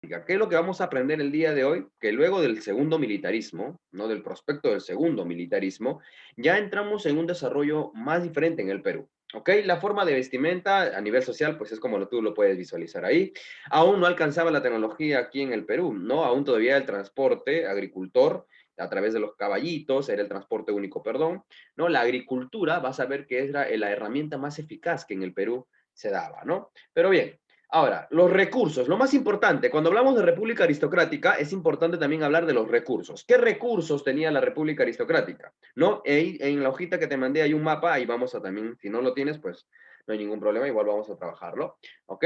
¿Qué es lo que vamos a aprender el día de hoy? Que luego del segundo militarismo, ¿no? Del prospecto del segundo militarismo, ya entramos en un desarrollo más diferente en el Perú. ¿Ok? La forma de vestimenta a nivel social, pues es como tú lo puedes visualizar ahí. Aún no alcanzaba la tecnología aquí en el Perú, ¿no? Aún todavía el transporte agricultor a través de los caballitos, era el transporte único, perdón, ¿no? La agricultura, vas a ver que era la herramienta más eficaz que en el Perú se daba, ¿no? Pero bien, ahora, los recursos, lo más importante, cuando hablamos de república aristocrática, es importante también hablar de los recursos. ¿Qué recursos tenía la república aristocrática? ¿No? En la hojita que te mandé hay un mapa, ahí vamos a también, si no lo tienes, pues no hay ningún problema, igual vamos a trabajarlo, ¿ok?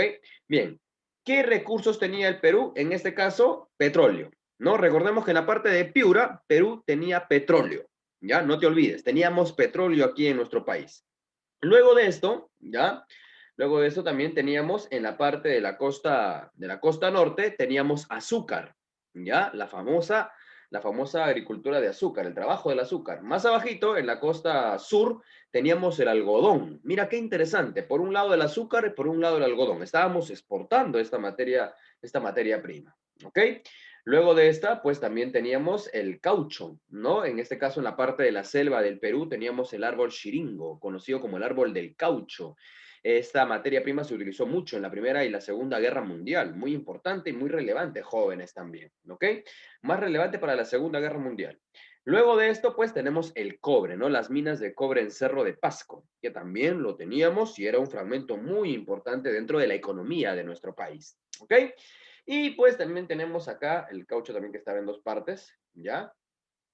Bien, ¿qué recursos tenía el Perú? En este caso, petróleo, ¿no? Recordemos que en la parte de Piura, Perú tenía petróleo, ¿ya? No te olvides, teníamos petróleo aquí en nuestro país. Luego de esto, ¿ya? Luego de eso también teníamos en la parte de la costa norte, teníamos azúcar, ¿ya? La famosa agricultura de azúcar, el trabajo del azúcar. Más abajito, en la costa sur, teníamos el algodón. Mira qué interesante, por un lado el azúcar y por un lado el algodón. Estábamos exportando esta materia prima, ¿ok? Luego de esta, pues también teníamos el caucho, ¿no? En este caso, en la parte de la selva del Perú, teníamos el árbol xiringo, conocido como el árbol del caucho. Esta materia prima se utilizó mucho en la Primera y la Segunda Guerra Mundial, muy importante y muy relevante, jóvenes también, ¿ok? Más relevante para la Segunda Guerra Mundial. Luego de esto, pues tenemos el cobre, ¿no? Las minas de cobre en Cerro de Pasco, que también lo teníamos y era un fragmento muy importante dentro de la economía de nuestro país, ¿ok? Y pues también tenemos acá el caucho también que estaba en dos partes, ¿ya?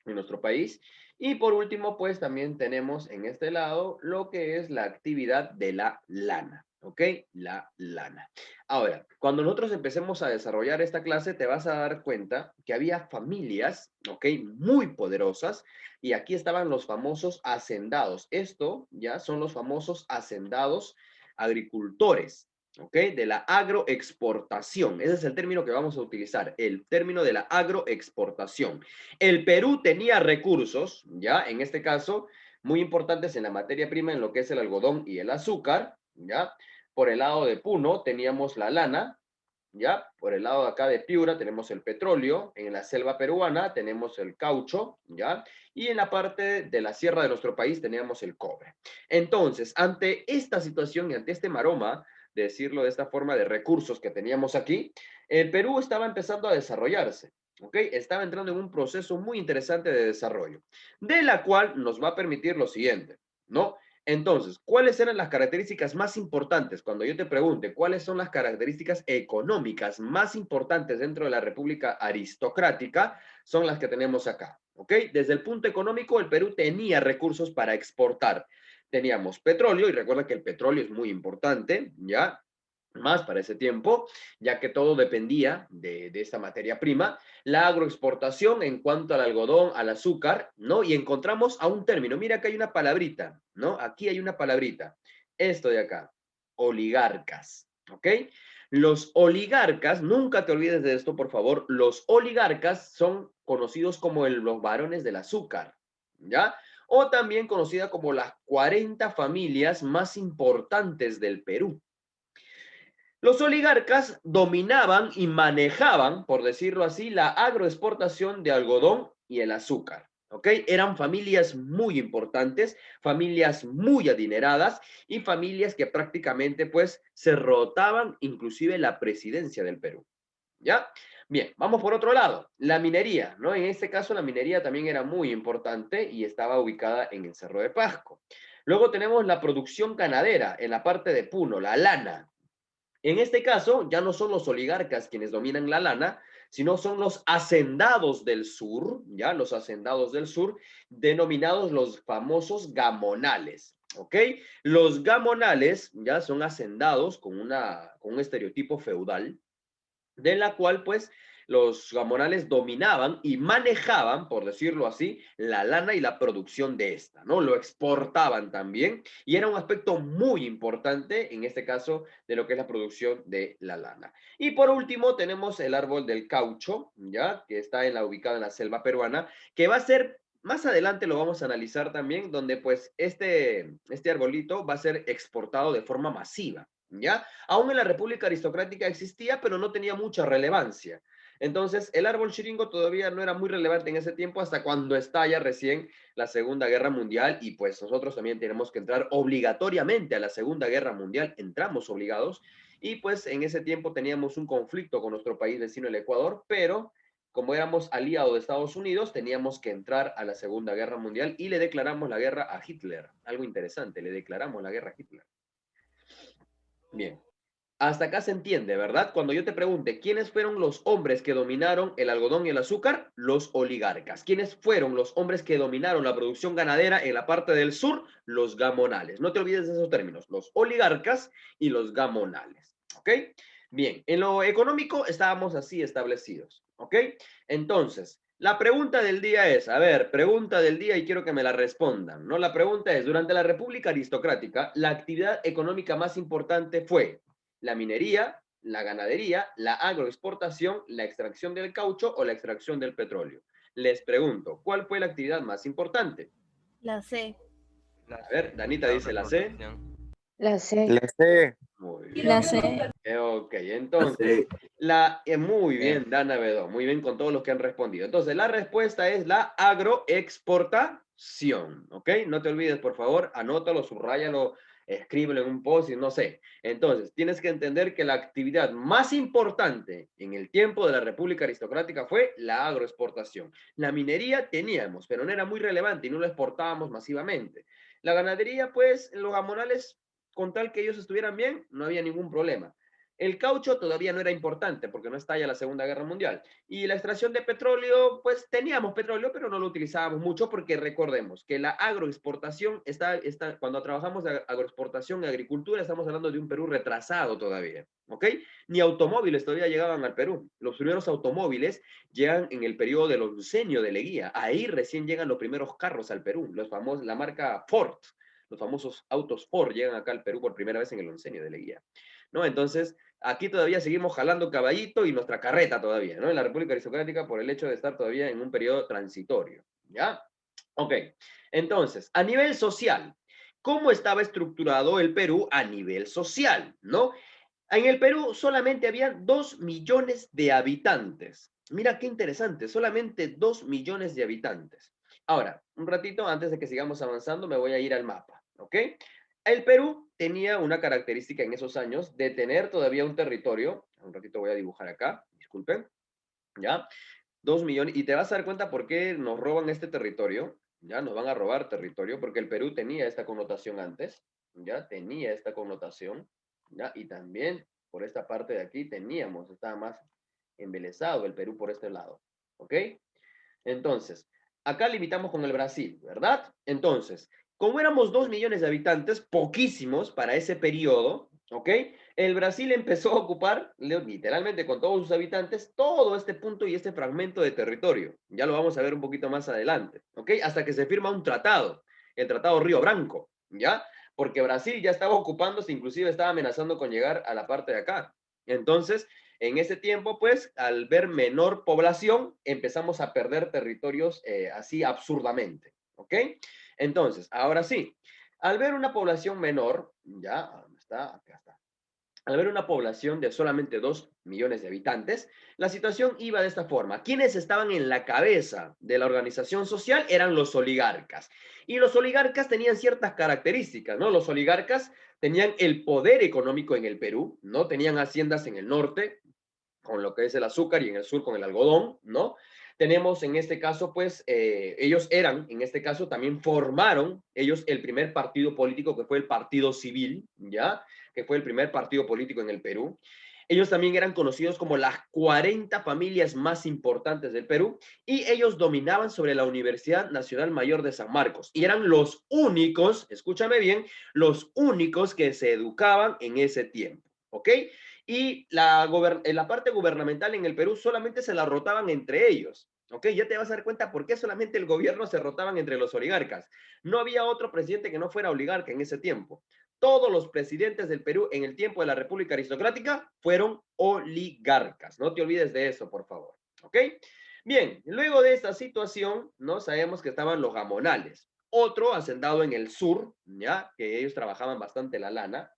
En nuestro país. Y por último, pues también tenemos en este lado lo que es la actividad de la lana, ¿ok? La lana. Ahora, cuando nosotros empecemos a desarrollar esta clase, te vas a dar cuenta que había familias, ¿ok? Muy poderosas, y aquí estaban los famosos hacendados. Esto ya son los famosos hacendados agricultores, ¿ok? De la agroexportación. Ese es el término que vamos a utilizar, el término de la agroexportación. El Perú tenía recursos, ya, en este caso, muy importantes en la materia prima, en lo que es el algodón y el azúcar, ya. Por el lado de Puno teníamos la lana, ya. Por el lado de acá de Piura tenemos el petróleo, en la selva peruana tenemos el caucho, ya. Y en la parte de la sierra de nuestro país teníamos el cobre. Entonces, ante esta situación y ante este maroma, de decirlo de esta forma, de recursos que teníamos aquí, el Perú estaba empezando a desarrollarse. ¿Ok? Estaba entrando en un proceso muy interesante de desarrollo, de la cual nos va a permitir lo siguiente, ¿no? Entonces, ¿cuáles eran las características más importantes? Cuando yo te pregunte cuáles son las características económicas más importantes dentro de la República Aristocrática, son las que tenemos acá, ¿ok? Desde el punto económico, el Perú tenía recursos para exportar. Teníamos petróleo, y recuerda que el petróleo es muy importante, ¿ya? Más para ese tiempo, ya que todo dependía de esta materia prima, la agroexportación en cuanto al algodón, al azúcar, ¿no? Y encontramos a un término, mira que hay una palabrita, ¿no? Aquí hay una palabrita, esto de acá, oligarcas, ¿ok? Los oligarcas, nunca te olvides de esto, por favor, los oligarcas son conocidos como los varones del azúcar, ¿ya? O también conocida como las 40 familias más importantes del Perú. Los oligarcas dominaban y manejaban, por decirlo así, la agroexportación de algodón y el azúcar. ¿Ok? Eran familias muy importantes, familias muy adineradas y familias que prácticamente pues se rotaban inclusive la presidencia del Perú. ¿Ya? Bien, vamos por otro lado, la minería, ¿no? En este caso la minería también era muy importante y estaba ubicada en el Cerro de Pasco. Luego tenemos la producción ganadera en la parte de Puno, la lana. En este caso, ya no son los oligarcas quienes dominan la lana, sino son los hacendados del sur, ya los hacendados del sur, denominados los famosos gamonales, ¿ok? Los gamonales ya son hacendados con un estereotipo feudal, de la cual pues los gamonales dominaban y manejaban, por decirlo así, la lana y la producción de esta, ¿no? Lo exportaban también y era un aspecto muy importante en este caso de lo que es la producción de la lana. Y por último tenemos el árbol del caucho, ¿ya? Que está ubicado en la selva peruana, que va a ser más adelante lo vamos a analizar también, donde pues este arbolito va a ser exportado de forma masiva. ¿ya? Aún en la República Aristocrática existía, pero no tenía mucha relevancia. Entonces, el árbol chiringo todavía no era muy relevante en ese tiempo hasta cuando estalla recién la Segunda Guerra Mundial y pues nosotros también tenemos que entrar obligatoriamente a la Segunda Guerra Mundial, entramos obligados y pues en ese tiempo teníamos un conflicto con nuestro país vecino, el Ecuador, pero como éramos aliados de Estados Unidos, teníamos que entrar a la Segunda Guerra Mundial y le declaramos la guerra a Hitler. Algo interesante, le declaramos la guerra a Hitler. Bien. Hasta acá se entiende, ¿verdad? Cuando yo te pregunte, ¿quiénes fueron los hombres que dominaron el algodón y el azúcar? Los oligarcas. ¿Quiénes fueron los hombres que dominaron la producción ganadera en la parte del sur? Los gamonales. No te olvides de esos términos, los oligarcas y los gamonales. ¿Ok? Bien, en lo económico estábamos así establecidos. ¿Ok? Entonces, la pregunta del día es, a ver, pregunta del día y quiero que me la respondan, ¿no? La pregunta es, durante la República Aristocrática, la actividad económica más importante fue la minería, la ganadería, la agroexportación, la extracción del caucho o la extracción del petróleo. Les pregunto, ¿cuál fue la actividad más importante? La C. A ver, Danita La dice la C. agroexportación. La C. La C. Muy bien. La C. Ok, entonces, muy bien, Dana Bedó, muy bien con todos los que han respondido. Entonces, la respuesta es la agroexportación, ¿ok? No te olvides, por favor, anótalo, subráyalo, escríbelo en un post y no sé. Entonces, tienes que entender que la actividad más importante en el tiempo de la República Aristocrática fue la agroexportación. La minería teníamos, pero no era muy relevante y no la exportábamos masivamente. La ganadería, pues, los gamonales, con tal que ellos estuvieran bien, no había ningún problema. El caucho todavía no era importante porque no estalla la Segunda Guerra Mundial. Y la extracción de petróleo, pues teníamos petróleo, pero no lo utilizábamos mucho porque recordemos que la agroexportación cuando trabajamos de agroexportación y agricultura, estamos hablando de un Perú retrasado todavía, ¿ok? Ni automóviles todavía llegaban al Perú. Los primeros automóviles llegan en el periodo del oncenio de Leguía. Ahí recién llegan los primeros carros al Perú, los famosos, la marca Ford. Los famosos autos Ford llegan acá al Perú por primera vez en el oncenio de Leguía, ¿no? Entonces, aquí todavía seguimos jalando caballito y nuestra carreta todavía, ¿no? En la República Aristocrática por el hecho de estar todavía en un periodo transitorio, ¿ya? Ok, entonces, a nivel social, ¿cómo estaba estructurado el Perú a nivel social, no? En el Perú solamente había 2 millones de habitantes. Mira qué interesante, solamente 2 millones de habitantes. Ahora, un ratito antes de que sigamos avanzando, me voy a ir al mapa, ¿ok? El Perú tenía una característica en esos años de tener todavía un territorio, un ratito voy a dibujar acá, disculpen, ¿ya? 2 millones, y te vas a dar cuenta por qué nos roban este territorio, ¿ya? Nos van a robar territorio, porque el Perú tenía esta connotación antes, ¿ya? Tenía esta connotación, ¿ya? Y también por esta parte de aquí teníamos, estaba más embelesado el Perú por este lado, ¿ok? Entonces, acá limitamos con el Brasil, ¿verdad? Entonces, como éramos 2 millones de habitantes, poquísimos para ese periodo, ¿ok? El Brasil empezó a ocupar, literalmente con todos sus habitantes, todo este punto y este fragmento de territorio. Ya lo vamos a ver un poquito más adelante, ¿ok? Hasta que se firma un tratado, el Tratado Río Branco, ¿ya? Porque Brasil ya estaba ocupándose, inclusive estaba amenazando con llegar a la parte de acá. Entonces, en ese tiempo, pues, al ver menor población, empezamos a perder territorios así absurdamente, ¿ok? Entonces, ahora sí, al ver una población menor, ya, ¿dónde está? Acá está. Al ver una población de solamente 2 millones de habitantes, la situación iba de esta forma. Quienes estaban en la cabeza de la organización social eran los oligarcas. Y los oligarcas tenían ciertas características, ¿no? Los oligarcas tenían el poder económico en el Perú, ¿no? Tenían haciendas en el norte, con lo que es el azúcar y en el sur con el algodón, ¿no? Tenemos en este caso, pues, ellos eran, en este caso también formaron ellos el primer partido político que fue el Partido Civil, ¿ya? Que fue el primer partido político en el Perú. Ellos también eran conocidos como las 40 familias más importantes del Perú y ellos dominaban sobre la Universidad Nacional Mayor de San Marcos y eran los únicos, escúchame bien, los únicos que se educaban en ese tiempo, ¿ok? Y la parte gubernamental en el Perú solamente se la rotaban entre ellos. ¿Ok? Ya te vas a dar cuenta por qué solamente el gobierno se rotaban entre los oligarcas. No había otro presidente que no fuera oligarca en ese tiempo. Todos los presidentes del Perú en el tiempo de la República Aristocrática fueron oligarcas. No te olvides de eso, por favor. ¿Ok? Bien, luego de esta situación, ¿no? Sabemos que estaban los gamonales. Otro hacendado en el sur, ¿ya? Que ellos trabajaban bastante la lana,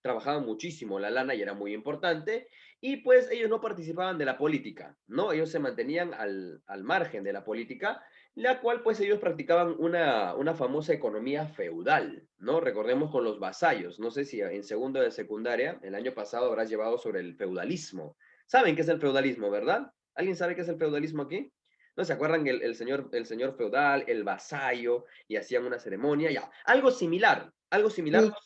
trabajaban muchísimo la lana y era muy importante, y pues ellos no participaban de la política, ¿no? Ellos se mantenían al margen de la política, la cual pues ellos practicaban una famosa economía feudal, ¿no? Recordemos con los vasallos, no sé si en segundo de secundaria, el año pasado habrás llevado sobre el feudalismo. ¿Saben qué es el feudalismo, verdad? ¿Alguien sabe qué es el feudalismo aquí? ¿No se acuerdan el señor feudal, el vasallo, y hacían una ceremonia? Ya, algo similar, Sí.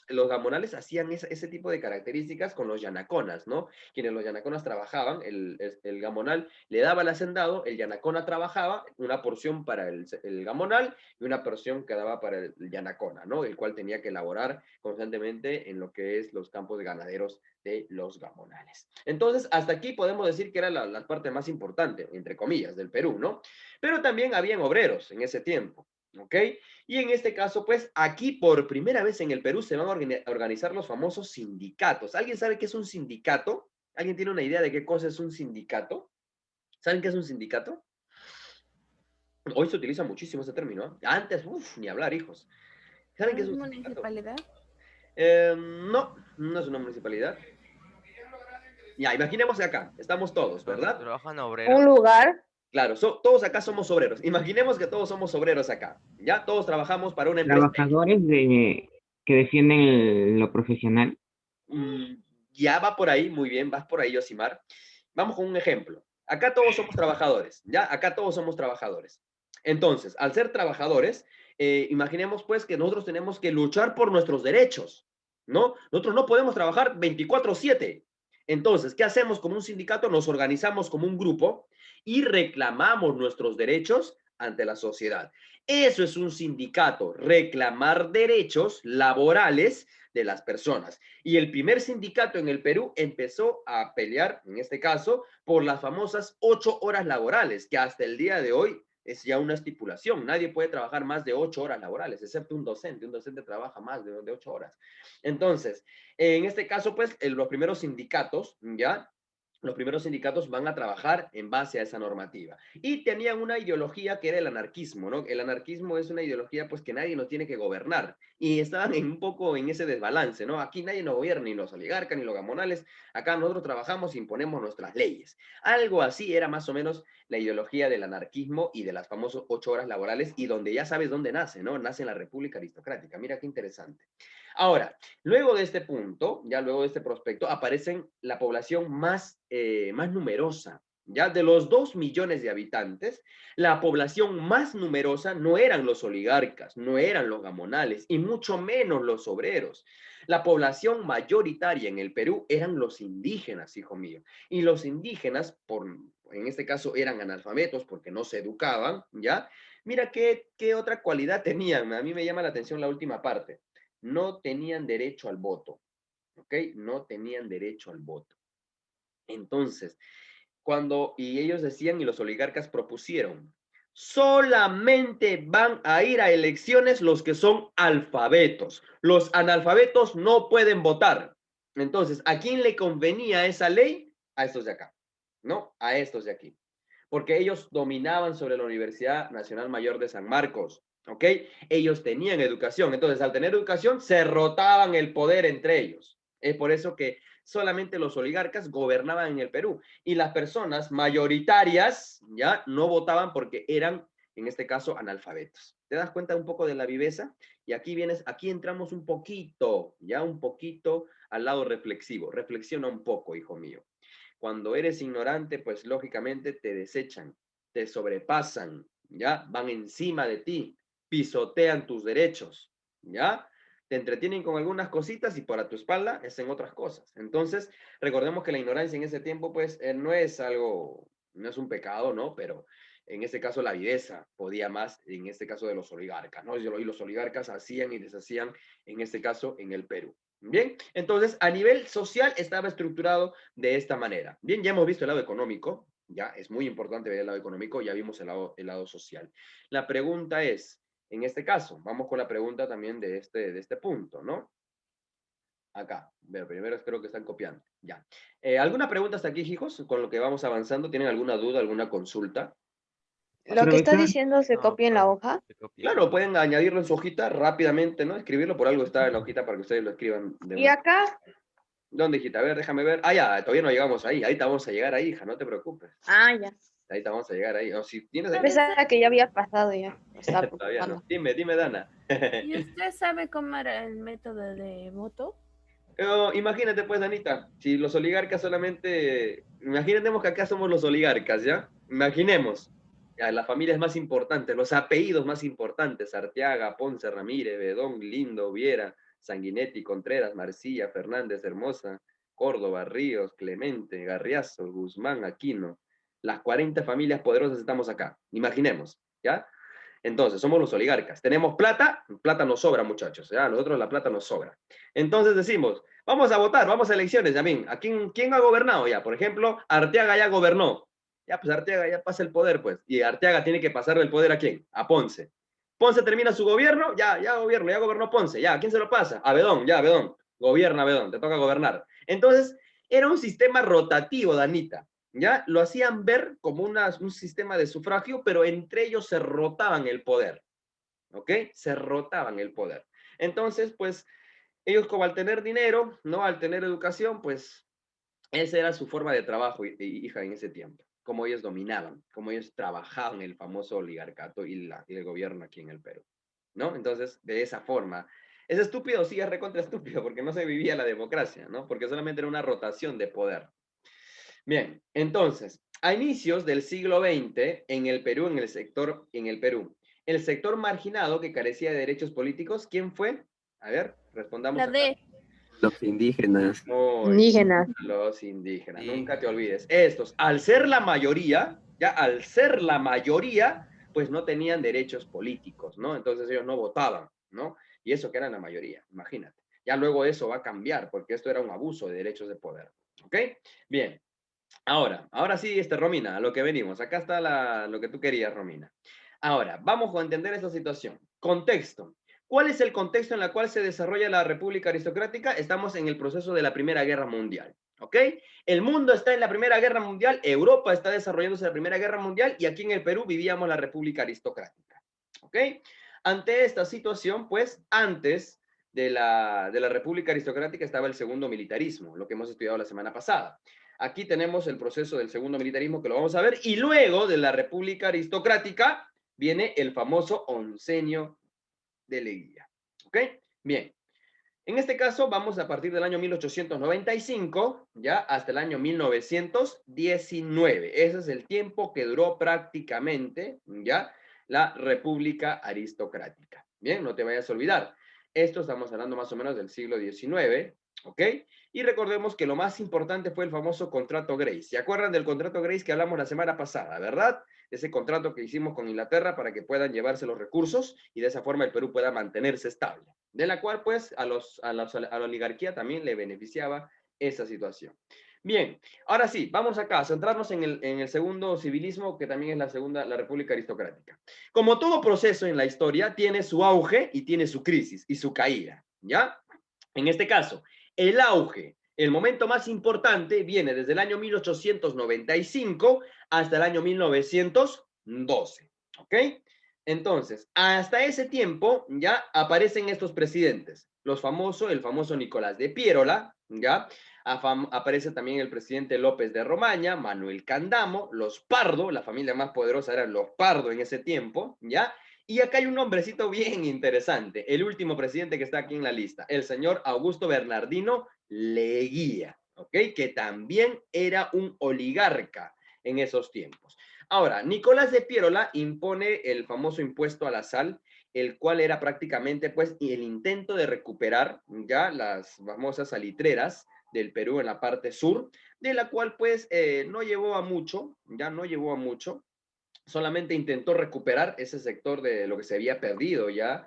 los gamonales hacían ese tipo de características con los yanaconas, ¿no? Quienes los yanaconas trabajaban, el gamonal le daba al hacendado, el yanacona trabajaba, una porción para el gamonal y una porción quedaba para el yanacona, ¿no? El cual tenía que elaborar constantemente en lo que es los campos de ganaderos de los gamonales. Entonces, hasta aquí podemos decir que era la parte más importante, entre comillas, del Perú, ¿no? Pero también habían obreros en ese tiempo, ¿ok? Y en este caso, pues, aquí por primera vez en el Perú se van a organizar los famosos sindicatos. ¿Alguien sabe qué es un sindicato? ¿Alguien tiene una idea de qué cosa es un sindicato? ¿Saben qué es un sindicato? Hoy se utiliza muchísimo ese término, ¿eh? Antes, uff, ni hablar, hijos. ¿Saben ¿No qué es es un sindicato? municipalidad? No, no es una municipalidad. Ya, imaginemos que acá estamos todos, Donde ¿verdad? trabajan Un obreros. lugar. Claro, todos acá somos obreros. Imaginemos que todos somos obreros acá, ¿ya? Todos trabajamos para una empresa X. Trabajadores que defienden lo profesional. Mm, ya va por ahí, muy bien, vas por ahí, Yosimar. Vamos con un ejemplo. Acá todos somos trabajadores, ¿ya? Acá todos somos trabajadores. Entonces, al ser trabajadores, imaginemos pues que nosotros tenemos que luchar por nuestros derechos, ¿no? Nosotros no podemos trabajar 24/7. Entonces, ¿qué hacemos como un sindicato? Nos organizamos como un grupo y reclamamos nuestros derechos ante la sociedad. Eso es un sindicato, reclamar derechos laborales de las personas. Y el primer sindicato en el Perú empezó a pelear, en este caso, por las famosas 8 horas laborales, que hasta el día de hoy es ya una estipulación. Nadie puede trabajar más de 8 horas laborales, excepto un docente. Un docente trabaja más de 8 horas. Entonces, en este caso, pues, los primeros sindicatos, ¿ya? Los primeros sindicatos van a trabajar en base a esa normativa. Y tenían una ideología que era el anarquismo, ¿no? El anarquismo es una ideología, pues, que nadie nos tiene que gobernar. Y estaban un poco en ese desbalance, ¿no? Aquí nadie nos gobierna, ni los oligarcas, ni los gamonales. Acá nosotros trabajamos e imponemos nuestras leyes. Algo así era más o menos la ideología del anarquismo y de las famosas 8 horas laborales, y donde ya sabes dónde nace, ¿no? Nace en la República Aristocrática. Mira qué interesante. Ahora, luego de este punto, ya luego de este prospecto, aparecen la población más numerosa. Ya de los 2 millones de habitantes, la población más numerosa no eran los oligarcas, no eran los gamonales y mucho menos los obreros. La población mayoritaria en el Perú eran los indígenas, hijo mío. Y los indígenas, en este caso, eran analfabetos porque no se educaban, ¿ya? Mira qué otra cualidad tenían. A mí me llama la atención la última parte. No tenían derecho al voto, ¿ok? No tenían derecho al voto. Entonces, y ellos decían y los oligarcas propusieron, solamente van a ir a elecciones los que son alfabetos. Los analfabetos no pueden votar. Entonces, ¿a quién le convenía esa ley? A estos de acá, ¿no? A estos de aquí. Porque ellos dominaban sobre la Universidad Nacional Mayor de San Marcos, ¿ok? Ellos tenían educación. Entonces, al tener educación, se rotaban el poder entre ellos. Es por eso que solamente los oligarcas gobernaban en el Perú y las personas mayoritarias ya no votaban porque eran, en este caso, analfabetos. ¿Te das cuenta un poco de la viveza? Y aquí entramos un poquito, ya un poquito al lado reflexivo. Reflexiona un poco, hijo mío. Cuando eres ignorante, pues lógicamente te desechan, te sobrepasan, ¿ya? Van encima de ti, pisotean tus derechos, ¿ya? Te entretienen con algunas cositas y por tu espalda hacen otras cosas. Entonces, recordemos que la ignorancia en ese tiempo, pues, no es algo, no es un pecado, ¿no? Pero en este caso la viveza podía más, en este caso de los oligarcas, ¿no? Y los oligarcas hacían y deshacían, en este caso, en el Perú. Bien, entonces a nivel social estaba estructurado de esta manera. Bien, ya hemos visto el lado económico, ya es muy importante ver el lado económico, ya vimos el lado social. La pregunta es, en este caso, vamos con la pregunta también de este punto, ¿no? Acá, pero primero creo que están copiando, ya. ¿Alguna pregunta hasta aquí, hijos? Con lo que vamos avanzando, ¿tienen alguna duda, alguna consulta? Lo que está Profesor, diciendo se No, copia en la hoja. se copia. Claro, pueden añadirlo en su hojita rápidamente, ¿no? Escribirlo, por algo está en la hojita para que ustedes lo escriban de Y una. acá ¿Dónde, hijita? A ver, déjame ver. Ah, ya, todavía no llegamos ahí. Ahí te vamos a llegar ahí, hija, no te preocupes. Ah, ya. Ahí te vamos a llegar ahí. O si tienes ahí, Pensaba que ya había pasado ya. Me estaba todavía no. preocupando. Dime, Dana. ¿Y usted sabe cómo era el método de voto? Imagínate, pues, Anita, si los oligarcas solamente, imaginemos que acá somos los oligarcas, ¿ya? Imaginemos, ya, las familias más importantes, los apellidos más importantes, Arteaga, Ponce, Ramírez, Bedón, Lindo, Viera, Sanguinetti, Contreras, Marcilla, Fernández, Hermosa, Córdoba, Ríos, Clemente, Garriazo, Guzmán, Aquino. Las 40 familias poderosas estamos acá, imaginemos, ¿ya? Entonces, somos los oligarcas. Tenemos plata, plata nos sobra, muchachos. ¿Ya? A nosotros la plata nos sobra. Entonces decimos, vamos a votar, vamos a elecciones, Yamín. ¿A quién ha gobernado ya? Por ejemplo, Arteaga ya gobernó. Ya, pues Arteaga ya pasa el poder, pues. Y Arteaga tiene que pasarle el poder ¿a quién? A Ponce. Ponce termina su gobierno, ya gobernó Ponce. Ya, ¿a quién se lo pasa? A Bedón, ya, Bedón. Gobierna, Bedón, te toca gobernar. Entonces, era un sistema rotativo, Danita. ¿Ya? Lo hacían ver como un sistema de sufragio, pero entre ellos se rotaban el poder, ¿ok? Se rotaban el poder. Entonces, pues, ellos como al tener dinero, ¿no? Al tener educación, pues, esa era su forma de trabajo, hija, en ese tiempo. Como ellos dominaban, como ellos trabajaban el famoso oligarcato y el gobierno aquí en el Perú, ¿no? Entonces, de esa forma, es estúpido, sí, es recontra estúpido, porque no se vivía la democracia, ¿no? Porque solamente era una rotación de poder. Bien, entonces, a inicios del siglo XX, en el Perú, el sector marginado que carecía de derechos políticos, ¿quién fue? A ver, respondamos La acá. D. Los indígenas. Muy Indígenas. los indígenas, Sí. nunca te olvides. Estos, al ser la mayoría, pues no tenían derechos políticos, ¿no? Entonces ellos no votaban, ¿no? Y eso que eran la mayoría, imagínate. Ya luego eso va a cambiar, porque esto era un abuso de derechos de poder, ¿ok? Bien. Ahora sí, Romina, a lo que venimos. Acá está lo que tú querías, Romina. Ahora, vamos a entender esta situación. Contexto. ¿Cuál es el contexto en el cual se desarrolla la República Aristocrática? Estamos en el proceso de la Primera Guerra Mundial, ¿ok? El mundo está en la Primera Guerra Mundial, Europa está desarrollándose la Primera Guerra Mundial y aquí en el Perú vivíamos la República Aristocrática, ¿ok? Ante esta situación, pues, antes de la República Aristocrática estaba el segundo militarismo, lo que hemos estudiado la semana pasada. Aquí tenemos el proceso del segundo militarismo que lo vamos a ver y luego de la República Aristocrática viene el famoso oncenio de Leguía. ¿Ok? Bien. En este caso vamos a partir del año 1895 ya hasta el año 1919. Ese es el tiempo que duró prácticamente ya la República Aristocrática. Bien, no te vayas a olvidar. Esto estamos hablando más o menos del siglo XIX, ¿ok? Y recordemos que lo más importante fue el famoso contrato Grace. ¿Se acuerdan del contrato Grace que hablamos la semana pasada, verdad? Ese contrato que hicimos con Inglaterra para que puedan llevarse los recursos y de esa forma el Perú pueda mantenerse estable. De la cual, pues, a la oligarquía también le beneficiaba esa situación. Bien, ahora sí, vamos acá a centrarnos en el segundo civilismo, que también es la República Aristocrática. Como todo proceso en la historia, tiene su auge y tiene su crisis y su caída, ¿ya? En este caso, el auge, el momento más importante, viene desde el año 1895 hasta el año 1912, ¿ok? Entonces, hasta ese tiempo ya aparecen estos presidentes, el famoso Nicolás de Piérola, ¿ya? Aparece también el presidente López de Romaña, Manuel Candamo, los Pardo, la familia más poderosa eran los Pardo en ese tiempo, ¿ya? Y acá hay un nombrecito bien interesante, el último presidente que está aquí en la lista, el señor Augusto Bernardino Leguía, ¿ok? Que también era un oligarca en esos tiempos. Ahora, Nicolás de Piérola impone el famoso impuesto a la sal, el cual era prácticamente pues el intento de recuperar ya las famosas salitreras del Perú en la parte sur, de la cual pues no llevó a mucho, ya no llevó a mucho, solamente intentó recuperar ese sector de lo que se había perdido ya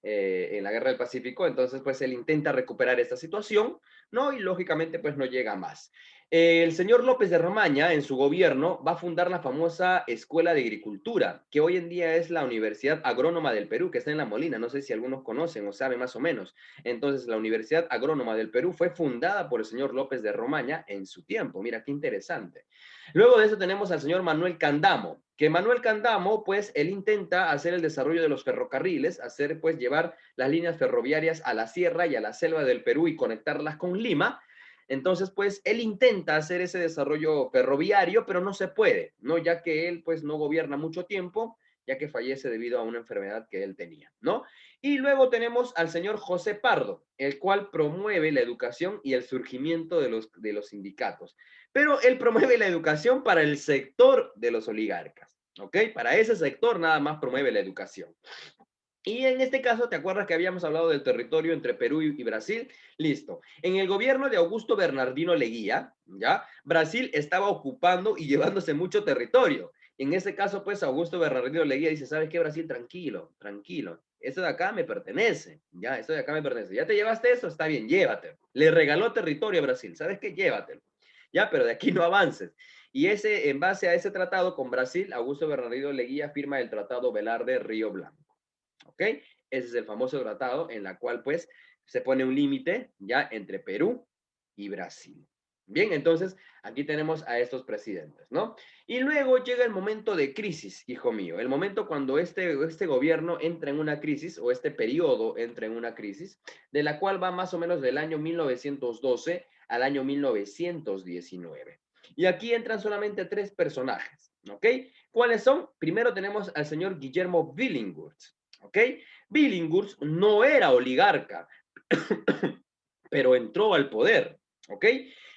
en la Guerra del Pacífico, entonces pues él intenta recuperar esta situación, ¿no? Y lógicamente pues no llega más. El señor López de Romaña, en su gobierno, va a fundar la famosa Escuela de Agricultura, que hoy en día es la Universidad Agrónoma del Perú, que está en La Molina, no sé si algunos conocen o saben más o menos. Entonces, la Universidad Agrónoma del Perú fue fundada por el señor López de Romaña en su tiempo, mira qué interesante. Luego de eso tenemos al señor Manuel Candamo, que Manuel Candamo, pues, él intenta hacer el desarrollo de los ferrocarriles, pues, llevar las líneas ferroviarias a la sierra y a la selva del Perú y conectarlas con Lima, Entonces, pues, él intenta hacer ese desarrollo ferroviario, pero no se puede, ¿no? Ya que él, pues, no gobierna mucho tiempo, ya que fallece debido a una enfermedad que él tenía, ¿no? Y luego tenemos al señor José Pardo, el cual promueve la educación y el surgimiento de los sindicatos. Pero él promueve la educación para el sector de los oligarcas, ¿ok? Para ese sector nada más promueve la educación. Y en este caso, ¿te acuerdas que habíamos hablado del territorio entre Perú y Brasil? Listo. En el gobierno de Augusto Bernardino Leguía, ¿ya? Brasil estaba ocupando y llevándose mucho territorio. En ese caso, pues, Augusto Bernardino Leguía dice, ¿sabes qué, Brasil? Tranquilo, tranquilo. Eso de acá me pertenece, ¿ya? Eso de acá me pertenece. ¿Ya te llevaste eso? Está bien, llévatelo. Le regaló territorio a Brasil. ¿Sabes qué? Llévatelo. ¿Ya? Pero de aquí no avances. Y ese, en base a ese tratado con Brasil, Augusto Bernardino Leguía firma el Tratado Velarde Río Blanco. ¿Ok? Ese es el famoso tratado en la cual pues se pone un límite ya entre Perú y Brasil. Bien, entonces aquí tenemos a estos presidentes, ¿no? Y luego llega el momento de crisis, hijo mío, el momento cuando este gobierno entra en una crisis, o este periodo entra en una crisis, de la cual va más o menos del año 1912 al año 1919. Y aquí entran solamente 3 personajes, ¿ok? ¿Cuáles son? Primero tenemos al señor Guillermo Billinghurst, ¿ok? Billinghurst no era oligarca, pero entró al poder, ¿ok?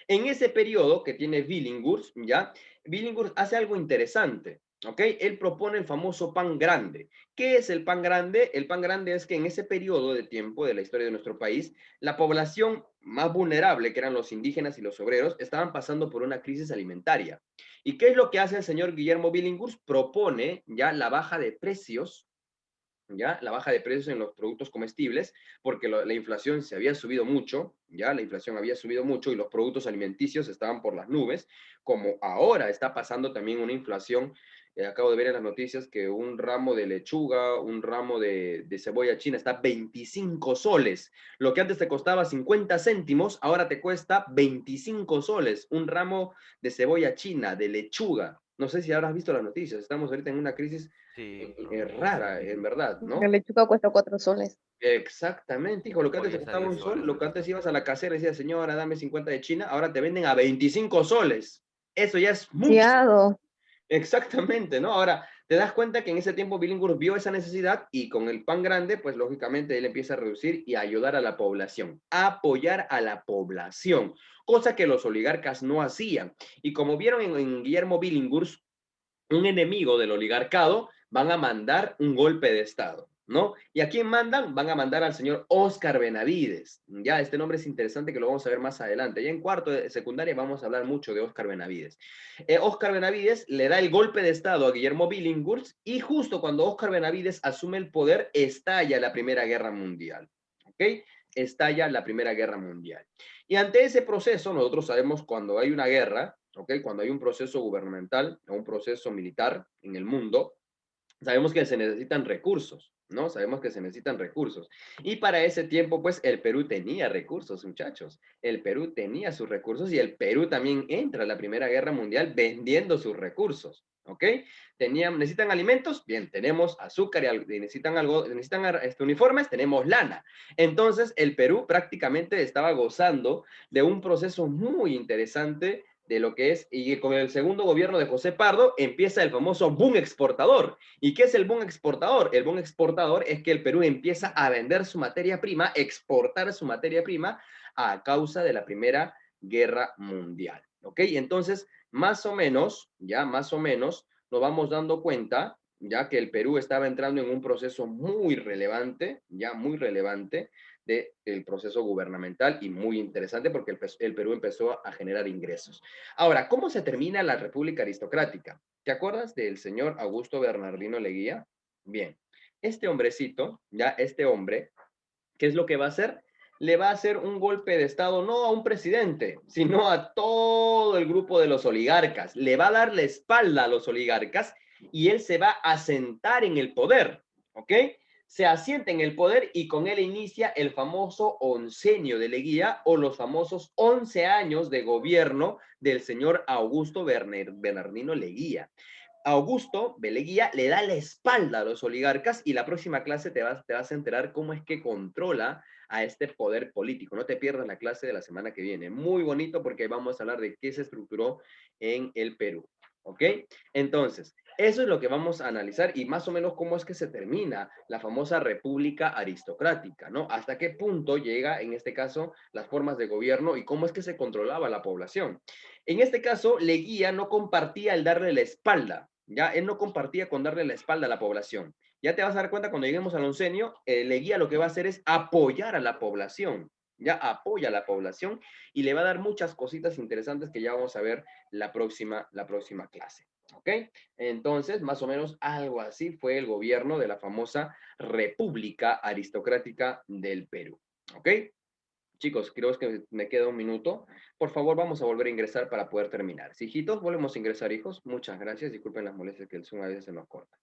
En ese periodo que tiene Billinghurst, ¿ya? Billinghurst hace algo interesante, ¿ok? Él propone el famoso pan grande. ¿Qué es el pan grande? El pan grande es que en ese periodo de tiempo de la historia de nuestro país, la población más vulnerable, que eran los indígenas y los obreros, estaban pasando por una crisis alimentaria. ¿Y qué es lo que hace el señor Guillermo Billinghurst? Propone ya la baja de precios, ¿ya? La baja de precios en los productos comestibles, porque la inflación se había subido mucho, ¿ya? La inflación había subido mucho y los productos alimenticios estaban por las nubes, como ahora está pasando también una inflación. Acabo de ver en las noticias que un ramo de lechuga, un ramo de cebolla china está 25 soles. Lo que antes te costaba 50 céntimos, ahora te cuesta 25 soles. Un ramo de cebolla china, de lechuga. No sé si habrás visto las noticias. Estamos ahorita en una crisis Sí, rara, en verdad, La ¿no? lechuga cuesta 4 soles. Exactamente, hijo, lo que antes hoy te está costaba 10 un sol, soles lo el que antes kilo. ibas a la casera y decías, señora, dame 50 de China, ahora te venden a 25 soles. Eso ya es mucho. Demasiado. Exactamente, ¿no? Ahora, te das cuenta que en ese tiempo Billinghurst vio esa necesidad y con el pan grande, pues lógicamente él empieza a reducir y a ayudar a la población, a apoyar a la población, cosa que los oligarcas no hacían. Y como vieron en Guillermo Billinghurst, un enemigo del oligarcado, van a mandar un golpe de Estado, ¿no? ¿Y a quién mandan? Van a mandar al señor Óscar Benavides. Ya, este nombre es interesante que lo vamos a ver más adelante. Ya en cuarto de secundaria vamos a hablar mucho de Óscar Benavides. Óscar Benavides le da el golpe de Estado a Guillermo Billinghurst y justo cuando Óscar Benavides asume el poder, estalla la Primera Guerra Mundial, ¿ok? Estalla la Primera Guerra Mundial. Y ante ese proceso, nosotros sabemos cuando hay una guerra, ¿ok? Cuando hay un proceso gubernamental o un proceso militar en el mundo, sabemos que se necesitan recursos, ¿no? Sabemos que se necesitan recursos. Y para ese tiempo, pues, el Perú tenía recursos, muchachos. El Perú tenía sus recursos y el Perú también entra a la Primera Guerra Mundial vendiendo sus recursos, ¿ok? ¿Necesitan alimentos? Bien, tenemos azúcar y necesitan algo, necesitan uniformes, tenemos lana. Entonces, el Perú prácticamente estaba gozando de un proceso muy interesante de lo que es, y con el segundo gobierno de José Pardo empieza el famoso boom exportador. ¿Y qué es el boom exportador? El boom exportador es que el Perú empieza a vender su materia prima, exportar su materia prima a causa de la Primera Guerra Mundial. ¿Ok? Entonces, más o menos, ya más o menos, nos vamos dando cuenta, ya que el Perú estaba entrando en un proceso muy relevante, ya muy relevante, del proceso gubernamental y muy interesante porque el Perú empezó a generar ingresos. Ahora, ¿cómo se termina la República Aristocrática? ¿Te acuerdas del señor Augusto Bernardino Leguía? Bien, este hombrecito, ya este hombre, ¿qué es lo que va a hacer? Le va a hacer un golpe de Estado no a un presidente, sino a todo el grupo de los oligarcas. Le va a dar la espalda a los oligarcas y él se va a sentar en el poder, ¿ok? Se asienta en el poder y con él inicia el famoso oncenio de Leguía o los famosos 11 años de gobierno del señor Augusto Bernardino Leguía. Augusto Leguía le da la espalda a los oligarcas y la próxima clase te vas a enterar cómo es que controla a este poder político. No te pierdas la clase de la semana que viene. Muy bonito porque vamos a hablar de qué se estructuró en el Perú. ¿Ok? Entonces, eso es lo que vamos a analizar y más o menos cómo es que se termina la famosa república aristocrática, ¿no? Hasta qué punto llega, en este caso, las formas de gobierno y cómo es que se controlaba la población. En este caso, Leguía no compartía el darle la espalda, ¿ya? Él no compartía con darle la espalda a la población. Ya te vas a dar cuenta cuando lleguemos al oncenio, Leguía lo que va a hacer es apoyar a la población, ya apoya a la población y le va a dar muchas cositas interesantes que ya vamos a ver la próxima clase. ¿Ok? Entonces, más o menos algo así fue el gobierno de la famosa República Aristocrática del Perú. ¿Ok? Chicos, creo que me queda un minuto. Por favor, vamos a volver a ingresar para poder terminar. Si, hijitos, volvemos a ingresar, hijos. Muchas gracias. Disculpen las molestias que el Zoom a veces se nos corta.